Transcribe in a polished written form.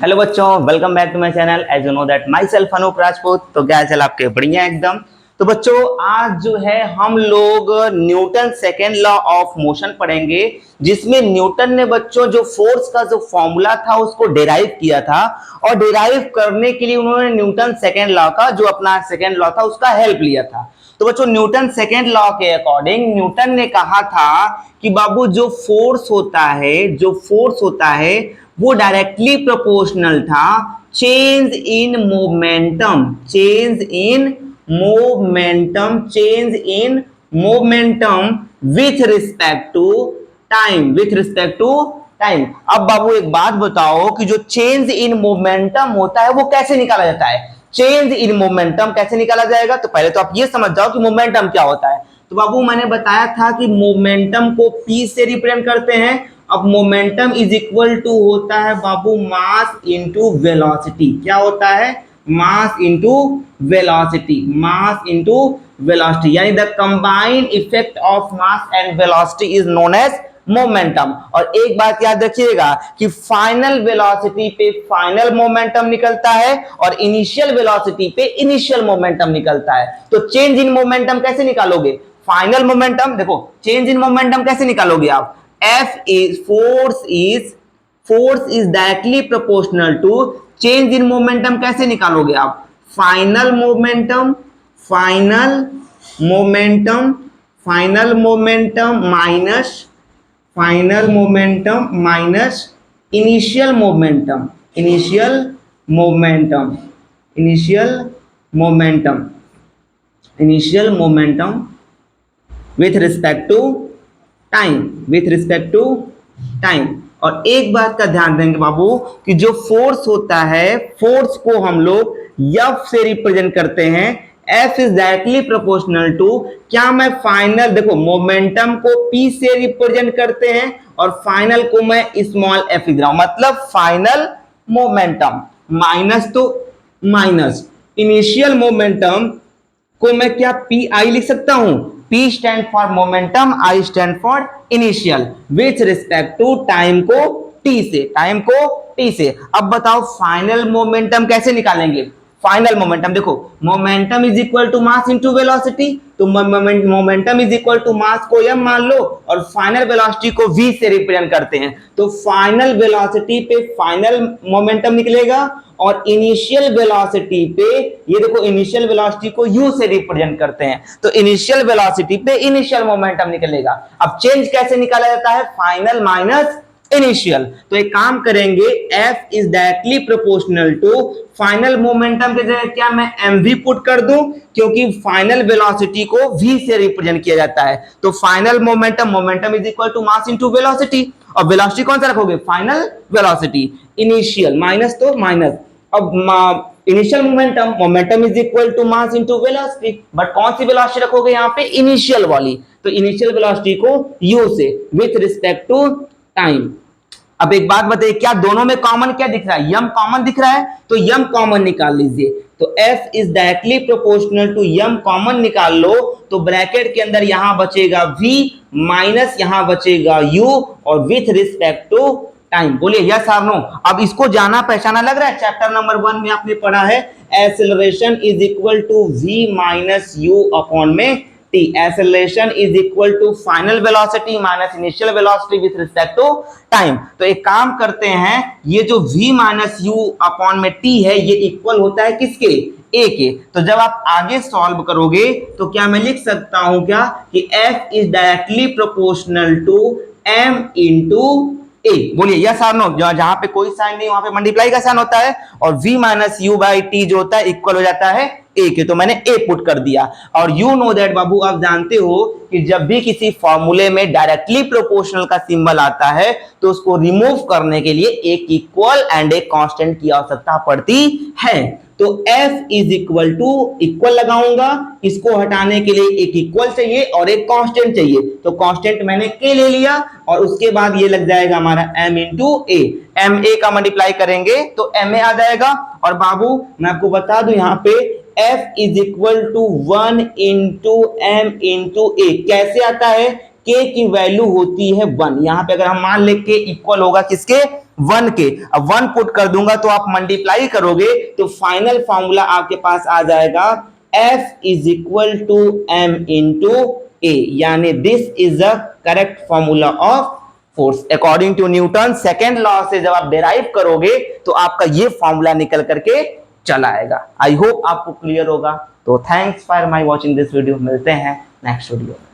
Hello बच्चों, welcome back to my channel. As you know that myself Anoop Rajput. तो क्या चल आपके बढ़िया एकदम। तो बच्चों आज जो है हम लोग Newton second law of motion पढ़ेंगे, जिसमें न्यूटन ने बच्चों जो फोर्स का जो फॉर्मूला था उसको डिराइव किया था, और डिराइव करने के लिए उन्होंने न्यूटन सेकेंड लॉ का जो अपना सेकेंड लॉ था उसका हेल्प लिया था। तो बच्चों न्यूटन सेकेंड लॉ के अकॉर्डिंग न्यूटन ने कहा था कि बाबू जो फोर्स होता है वो डायरेक्टली प्रोपोर्शनल था change in momentum with respect to time. अब बाबू एक बात बताओ कि जो चेंज इन मोमेंटम होता है वो कैसे निकाला जाता है। चेंज इन मोमेंटम कैसे निकाला जाएगा, तो पहले तो आप ये समझ जाओ कि मोमेंटम क्या होता है। तो बाबू मैंने बताया था कि मोमेंटम को पी से रिप्रेजेंट करते हैं। अब मोमेंटम इज इक्वल टू होता है बाबू मास इंटू वेलोसिटी। क्या होता है? मास इंटू वेलोसिटी यानी the combined effect of mass and velocity is known as momentum. और एक बात याद रखिएगा कि फाइनल वेलोसिटी पे फाइनल मोमेंटम निकलता है और इनिशियल वेलोसिटी पे इनिशियल मोमेंटम निकलता है। तो चेंज इन मोमेंटम कैसे निकालोगे? फाइनल मोमेंटम देखो, चेंज इन मोमेंटम कैसे निकालोगे आप? Force is directly proportional to change in momentum. कैसे निकालोगे आप? Final momentum minus initial momentum with respect to time. और एक बात का ध्यान देंगे बाबू कि जो फोर्स होता है, फोर्स को हम लोग एफ से रिप्रेजेंट करते हैं। F is directly proportional to, क्या मैं फाइनल देखो मोमेंटम को पी से रिप्रेजेंट करते हैं और फाइनल को मैं स्मॉल एफ लिख रहा हूं, मतलब final momentum minus initial momentum को मैं क्या पी आई लिख सकता हूं। P stand for momentum, I stand for initial, with respect to time को T से। अब बताओ फाइनल मोमेंटम कैसे निकालेंगे? फाइनल मोमेंटम देखो, momentum is equal to mass into velocity. तो momentum is equal to mass को m मान लो और फाइनल वेलोसिटी को v से रिप्रेजेंट करते हैं। तो फाइनल वेलोसिटी पे फाइनल मोमेंटम निकलेगा और इनिशियल वेलोसिटी पे ये देखो, इनिशियल वेलोसिटी को u से रिप्रेजेंट करते हैं, तो इनिशियल वेलोसिटी पे इनिशियल मोमेंटम निकलेगा। अब चेंज कैसे निकाला जाता है? Final minus initial. तो एक काम करेंगे, F is directly proportional to final momentum के जगह क्या मैं mv पुट कर दूं, क्योंकि फाइनल वेलोसिटी को v से रिप्रेजेंट किया जाता है। तो final momentum is equal to mass into velocity, और वेलोसिटी कौन सा रखोगे? Final velocity. इनिशियल माइनस तो माइनस, अब initial momentum is equal to mass into velocity, but कौन सी वेलोसिटी रखोगे यहाँ पे? इनिशियल वाली। तो इनिशियल वेलोसिटी को u से विथ रिस्पेक्ट टू टाइम। अब एक बात बताइए, क्या दोनों में कॉमन क्या दिख रहा है? यम कॉमन दिख रहा है, तो यम कॉमन निकाल लीजिए। तो F is directly proportional to m common निकाल लो, तो ब्रैकेट के अंदर यहां बचेगा v माइनस यहां बचेगा u और विथ रिस्पेक्ट टू टाइम। बोलिए यस और नो। अब इसको जाना पहचाना लग रहा है, चैप्टर नंबर 1 में आपने पढ़ा है acceleration is equal to v minus u upon में t। Acceleration is equal to final velocity minus initial velocity with respect to time. तो एक काम करते हैं, ये जो v माइनस u अपॉन में t है ये इक्वल होता है किसके? a के। तो जब आप आगे सॉल्व करोगे तो क्या मैं लिख सकता हूं क्या कि f is directly proportional to m into a। बोलिए यस और नो। जहां पे कोई साइन नहीं वहां पे मल्टीप्लाई का साइन होता है, और v minus you by T जो होता है इक्वल हो जाता है a के। तो मैंने a पुट कर दिया। और यू नो दैट बाबू, आप जानते हो कि जब भी किसी फॉर्मूले में डायरेक्टली प्रोपोर्शनल का सिंबल आता है तो उसको रिमूव करने के लिए एक इक्वल एंड एक कांस्टेंट की आवश्यकता पड़ती है। तो F is equal to, equal लगाऊंगा, इसको हटाने के लिए एक इक्वल चाहिए और एक कांस्टेंट चाहिए। तो कांस्टेंट मैंने K ले लिया और उसके बाद ये लग जाएगा हमारा M into A. M A का मल्टीप्लाई करेंगे तो MA आ जाएगा। और बाबू मैं आपको बता दूं यहाँ पे F is equal to 1 into M into A कैसे आता है? K की वैल्यू होती है 1। यहां पे अगर हम मान ले K इक्वल होगा किसके, 1 के, अब 1 पुट कर दूंगा तो आप मल्टीप्लाई करोगे तो फाइनल फॉर्मूला आपके पास आ जाएगा F is equal to M into A, यानी this is the correct formula of force according to Newton second law से। जब आप डेराइव करोगे तो आपका ये फॉर्मूला निकल करके चला आएगा। आई होप आपको क्लियर होगा। तो thanks for my watching this video, मिलते हैं नेक्स्ट वीडियो में।